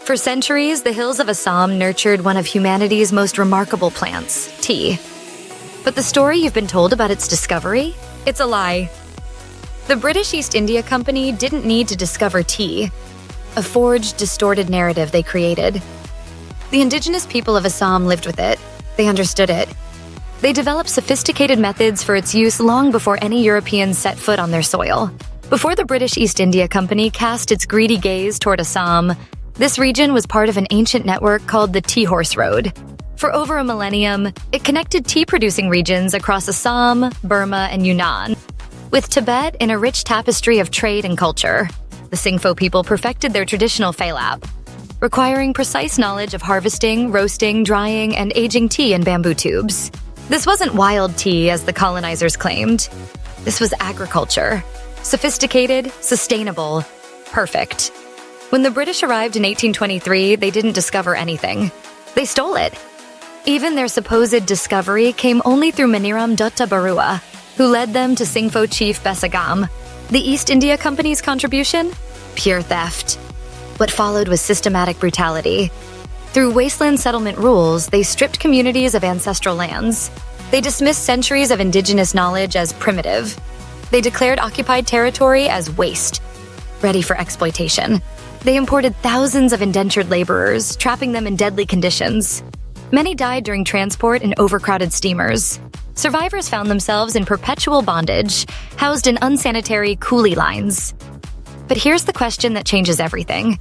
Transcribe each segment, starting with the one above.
For centuries, the hills of Assam nurtured one of humanity's most remarkable plants, tea. But the story you've been told about its discovery? It's a lie. The British East India Company didn't need to discover tea. A forged, distorted narrative they created. The indigenous people of Assam lived with it. They understood it. They developed sophisticated methods for its use long before any Europeans set foot on their soil. Before the British East India Company cast its greedy gaze toward Assam, this region was part of an ancient network called the Tea Horse Road. For over a millennium, it connected tea-producing regions across Assam, Burma, and Yunnan, with Tibet in a rich tapestry of trade and culture. The Singpho people perfected their traditional phailap, requiring precise knowledge of harvesting, roasting, drying, and aging tea in bamboo tubes. This wasn't wild tea, as the colonizers claimed. This was agriculture. Sophisticated, sustainable, perfect. When the British arrived in 1823, they didn't discover anything. They stole it. Even their supposed discovery came only through Maniram Dutta Barua, who led them to Singpho chief Besagam. The East India Company's contribution? Pure theft. What followed was systematic brutality. Through wasteland settlement rules, they stripped communities of ancestral lands. They dismissed centuries of indigenous knowledge as primitive. They declared occupied territory as waste, ready for exploitation. They imported thousands of indentured laborers, trapping them in deadly conditions. Many died during transport in overcrowded steamers. Survivors found themselves in perpetual bondage, housed in unsanitary coolie lines. But here's the question that changes everything.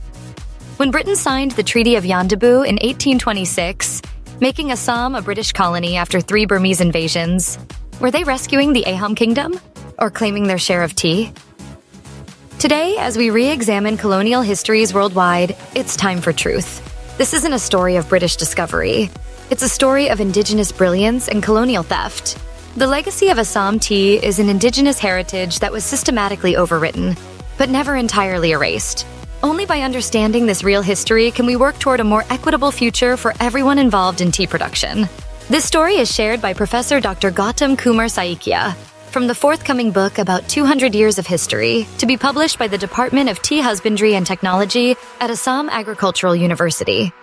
When Britain signed the Treaty of Yandabu in 1826, making Assam a British colony after 3 Burmese invasions, were they rescuing the Ahom Kingdom or claiming their share of tea? Today, as we re-examine colonial histories worldwide, it's time for truth. This isn't a story of British discovery. It's a story of indigenous brilliance and colonial theft. The legacy of Assam tea is an indigenous heritage that was systematically overwritten, but never entirely erased. Only by understanding this real history can we work toward a more equitable future for everyone involved in tea production. This story is shared by Professor Dr. Gautam Kumar Saikia from the forthcoming book about 200 years of history, to be published by the Department of Tea Husbandry and Technology at Assam Agricultural University.